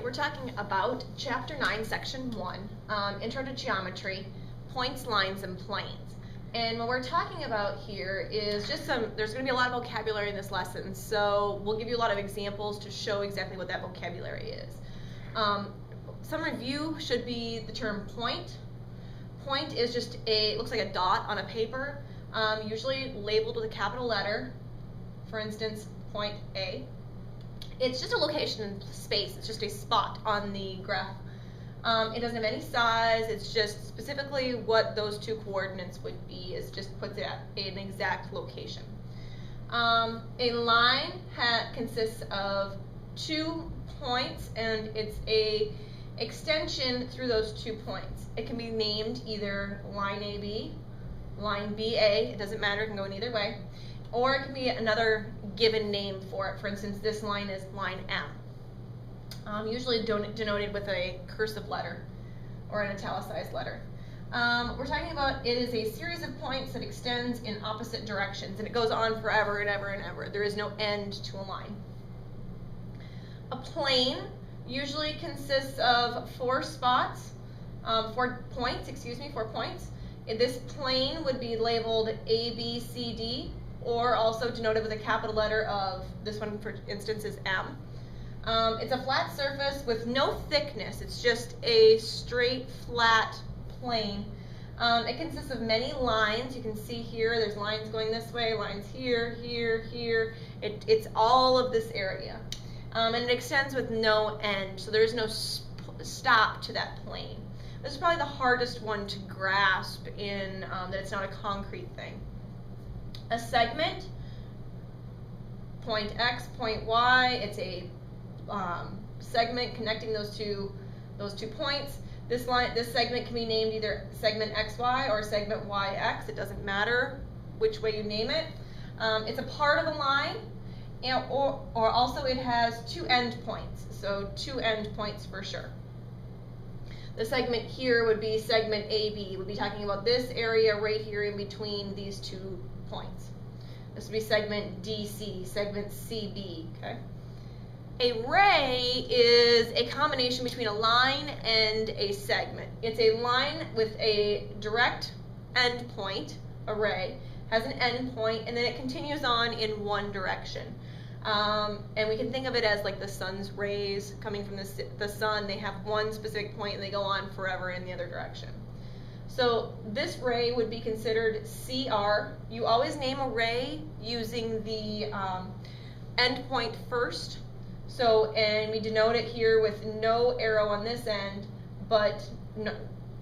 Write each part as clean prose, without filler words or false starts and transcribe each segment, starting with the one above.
we're talking about Chapter 9, Section 1, Intro to Geometry, Points, Lines, and Planes. And what we're talking about here is just there's going to be a lot of vocabulary in this lesson, so we'll give you a lot of examples to show exactly what that vocabulary is. Some review should be the term point. Point is just it looks like a dot on a paper, usually labeled with a capital letter, for instance, point A. It's just a location in space. It's just a spot on the graph. It doesn't have any size. It's just specifically what those two coordinates would be. It just puts it at an exact location. A line consists of 2 points, and it's a extension through those 2 points. It can be named either line AB, line BA. It doesn't matter. It can go in either way. Or it can be another given name for it. For instance, this line is line M, usually denoted with a cursive letter or an italicized letter. We're talking about it is a series of points that extends in opposite directions, and it goes on forever and ever and ever. There is no end to a line. A plane usually consists of 4 points. This plane would be labeled A, B, C, D, or also denoted with a capital letter of, this one for instance is M. It's a flat surface with no thickness. It's just a straight, flat plane. It consists of many lines. You can see here, there's lines going this way, lines here, here, here. It's all of this area. And it extends with no end, so there is no stop to that plane. This is probably the hardest one to grasp in that it's not a concrete thing. A segment, point X, point Y, it's a segment connecting those two points. This segment can be named either segment XY or segment YX. It doesn't matter which way you name it. It's a part of a line, or also it has 2 end points, so 2 end points for sure. The segment here would be segment AB. We'd be talking about this area right here in between these 2 points. This would be segment DC, segment CB, okay? A ray is a combination between a line and a segment. It's a line with a direct end point, a ray, has an end point, and then it continues on in one direction. And we can think of it as like the sun's rays coming from the sun. They have one specific point and they go on forever in the other direction. So this ray would be considered CR. You always name a ray using the end point first. So, and we denote it here with no arrow on this end, but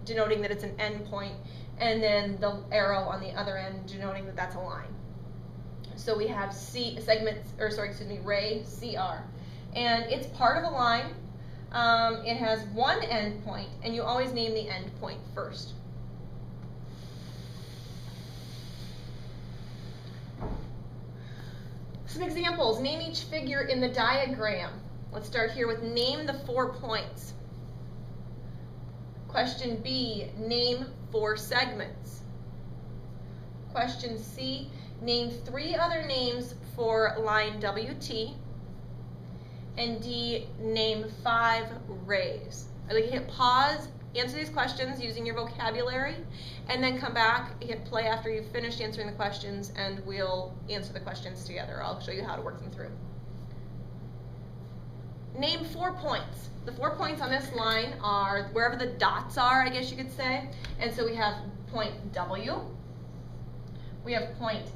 denoting that it's an end point, and then the arrow on the other end denoting that that's a line. So we have ray CR, and it's part of a line. It has one end point, and you always name the end point first. Some examples. Name each figure in the diagram. Let's start here with name the 4 points. Question B, name 4 segments. Question C, name 3 other names for line WT. And D, name 5 rays. I'd like you to hit pause, answer these questions using your vocabulary, and then come back, hit play after you've finished answering the questions, and we'll answer the questions together. I'll show you how to work them through. Name 4 points. The 4 points on this line are wherever the dots are, I guess you could say. And so we have point W, we have point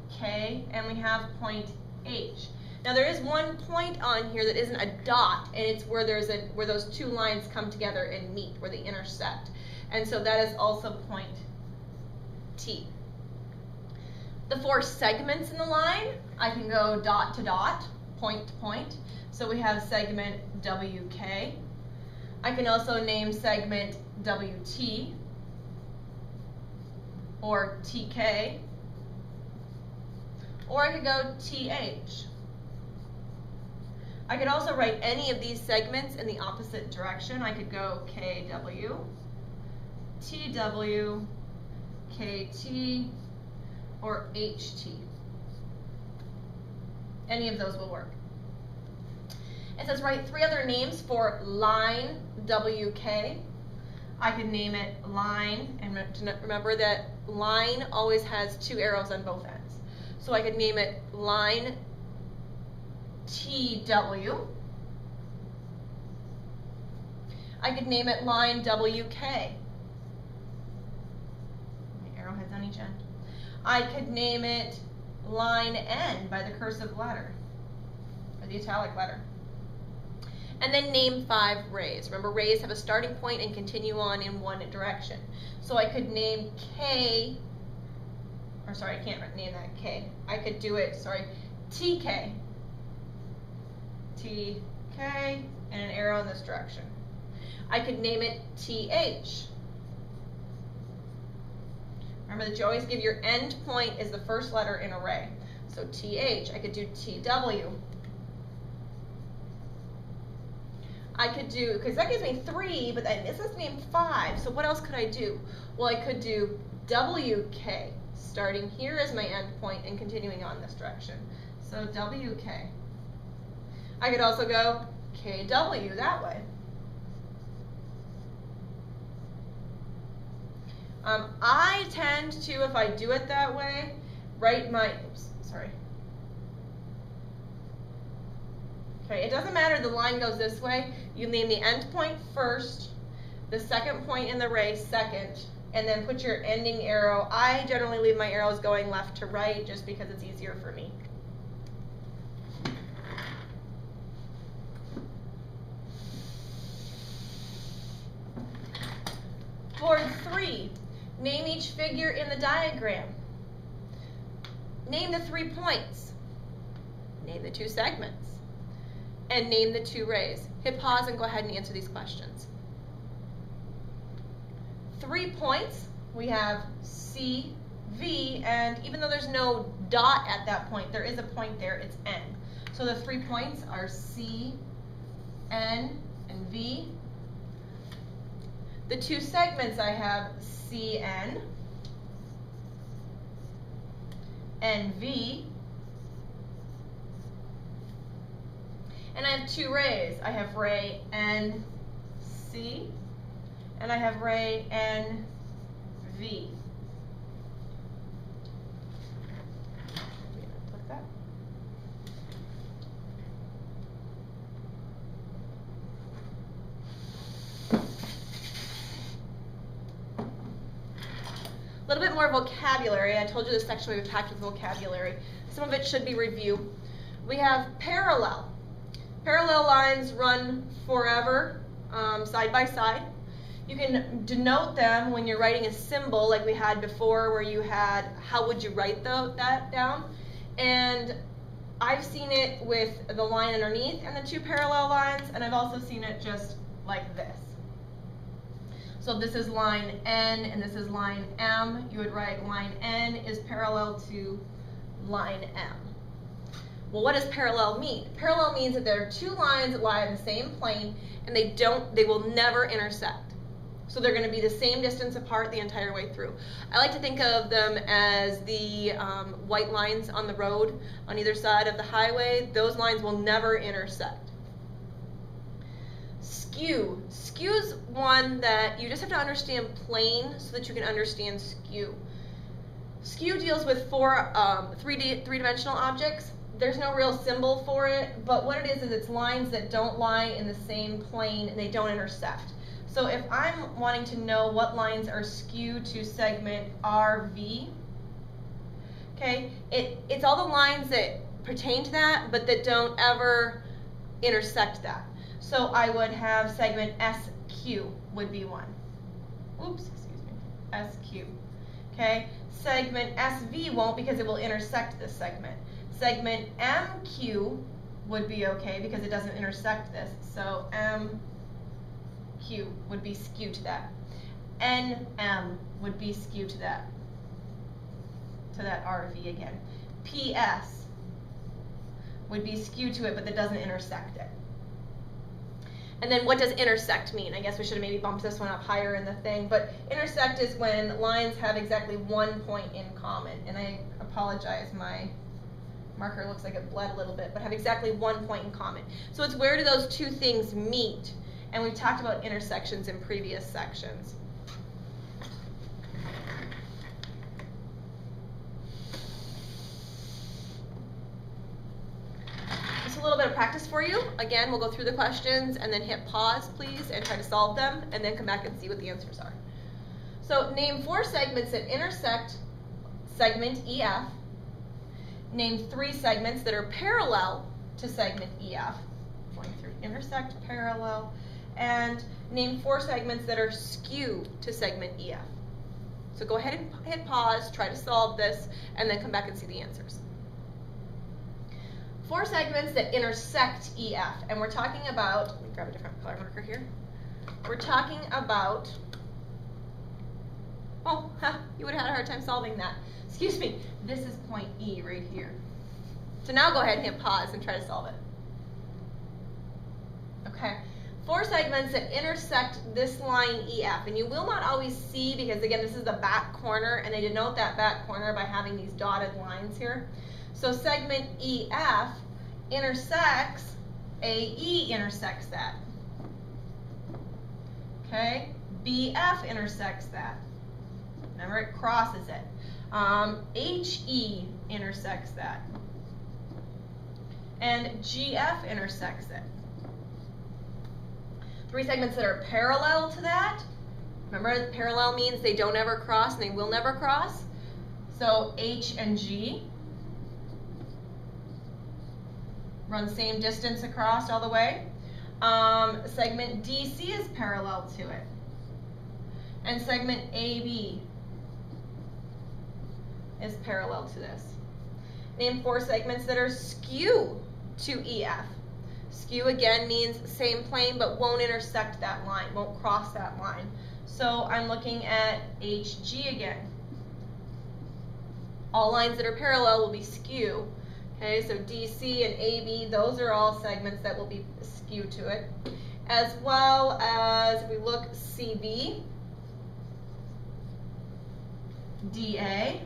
K, and we have point H. Now there is one point on here that isn't a dot, and it's where those 2 lines come together and meet, where they intersect. And so that is also point T. The 4 segments in the line, I can go dot to dot, point to point. So we have segment WK. I can also name segment WT or TK, or I could go TH. I could also write any of these segments in the opposite direction. I could go KW, TW, KT, or HT. Any of those will work. It says write 3 other names for line WK. I could name it line, and remember that line always has 2 arrows on both ends. So I could name it line TW. I could name it line WK. My arrowheads on each end. I could name it line N by the cursive letter, or the italic letter. And then name 5 rays. Remember, rays have a starting point and continue on in one direction. So I could name K, or sorry, I can't name that K. I could do it, sorry, TK. TK, and an arrow in this direction. I could name it TH. Remember that you always give your end point as the first letter in a ray. So TH, I could do TW. I could do, because that gives me 3, but then this is named 5, so what else could I do? Well, I could do WK, starting here as my end point and continuing on this direction. So WK. I could also go KW that way. I tend to, if I do it that way, write my, oops, sorry. Okay, it doesn't matter, the line goes this way. You name the end point first, the second point in the ray second, and then put your ending arrow. I generally leave my arrows going left to right just because it's easier for me. Board 3, name each figure in the diagram. Name the 3 points. Name the 2 segments. And name the 2 rays. Hit pause and go ahead and answer these questions. 3 points, we have C, V, and even though there's no dot at that point, there is a point there, it's N. So the 3 points are C, N, and V. The 2 segments I have CN and V. And I have 2 rays. I have ray NC and I have ray NV. Click that. A little bit more vocabulary. I told you this section we were packed with vocabulary. Some of it should be review. We have parallel. Parallel lines run forever, side by side. You can denote them when you're writing a symbol like we had before where you had, how would you write that down? And I've seen it with the line underneath and the 2 parallel lines, and I've also seen it just like this. So this is line N and this is line M. You would write line N is parallel to line M. Well, what does parallel mean? Parallel means that there are 2 lines that lie on the same plane and they will never intersect. So they're going to be the same distance apart the entire way through. I like to think of them as the white lines on the road on either side of the highway. Those lines will never intersect. Skew. Skew is one that you just have to understand plane so that you can understand skew. Skew deals with 4 three-dimensional objects. There's no real symbol for it, but what it is it's lines that don't lie in the same plane and they don't intersect. So if I'm wanting to know what lines are skewed to segment RV, okay, it's all the lines that pertain to that, but that don't ever intersect that. So I would have segment SQ would be one. Oops, excuse me, SQ. Okay, segment SV won't because it will intersect this segment. Segment MQ would be okay because it doesn't intersect this. So MQ would be skewed to that. NM would be skewed to that RV again. PS would be skewed to it, but that doesn't intersect it. And then what does intersect mean? I guess we should have maybe bumped this one up higher in the thing, but intersect is when lines have exactly 1 point in common. And I apologize, my marker looks like it bled a little bit, but have exactly one point in common. So it's where do those two things meet? And we've talked about intersections in previous sections. Just a little bit of practice for you. Again, we'll go through the questions and then hit pause, please, and try to solve them, and then come back and see what the answers are. So name 4 segments that intersect segment EF. Name 3 segments that are parallel to segment EF. Going through intersect, parallel, and name 4 segments that are skew to segment EF. So go ahead and hit pause, try to solve this, and then come back and see the answers. 4 segments that intersect EF, and we're talking about, let me grab a different color marker here. We're talking about, oh, you would have had a hard time solving that. Excuse me, this is point E right here. So now go ahead and hit pause and try to solve it. Okay, 4 segments that intersect this line EF, and you will not always see, because again, this is the back corner, and they denote that back corner by having these dotted lines here. So segment EF intersects, AE intersects that. Okay, BF intersects that. Remember, it crosses it. HE intersects that. And GF intersects it. 3 segments that are parallel to that. Remember, parallel means they don't ever cross and they will never cross. So H and G run the same distance across all the way. Segment DC is parallel to it. And segment AB is parallel to this. Name 4 segments that are skew to EF. Skew again means same plane but won't intersect that line, won't cross that line. So I'm looking at HG again. All lines that are parallel will be skew. Okay, so DC and AB, those are all segments that will be skew to it. As well as, if we look, CB, DA.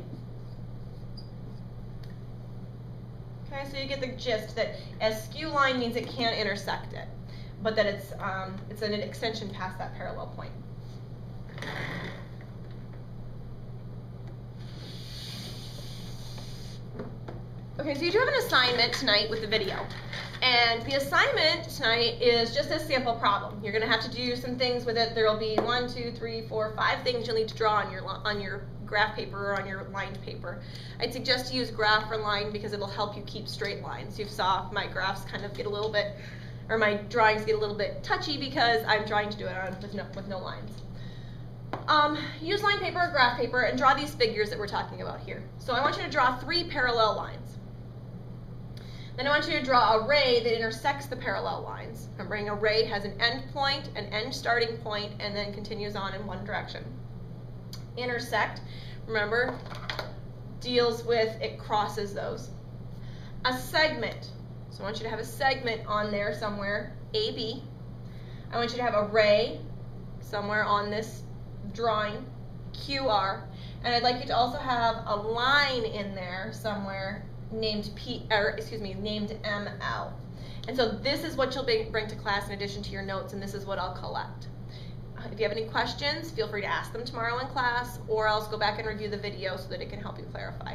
Okay, so you get the gist that a skew line means it can't intersect it, but that it's an extension past that parallel point. Okay, so you do have an assignment tonight with the video. And the assignment tonight is just a sample problem. You're going to have to do some things with it. There will be 1, 2, 3, 4, 5 things you'll need to draw on your graph paper or on your lined paper. I'd suggest to use graph or line because it'll help you keep straight lines. You saw my graphs kind of get a little bit, or my drawings get a little bit touchy because I'm trying to do it with no lines. Use line paper or graph paper and draw these figures that we're talking about here. So I want you to draw 3 parallel lines. Then I want you to draw a ray that intersects the parallel lines. Remembering a ray has an end point, an end starting point, and then continues on in one direction. Intersect, remember, deals with, it crosses those. A segment, so I want you to have a segment on there somewhere, AB. I want you to have a ray somewhere on this drawing, QR, and I'd like you to also have a line in there somewhere named named ML. And so this is what you'll bring to class in addition to your notes, and this is what I'll collect. If you have any questions, feel free to ask them tomorrow in class, or else go back and review the video so that it can help you clarify.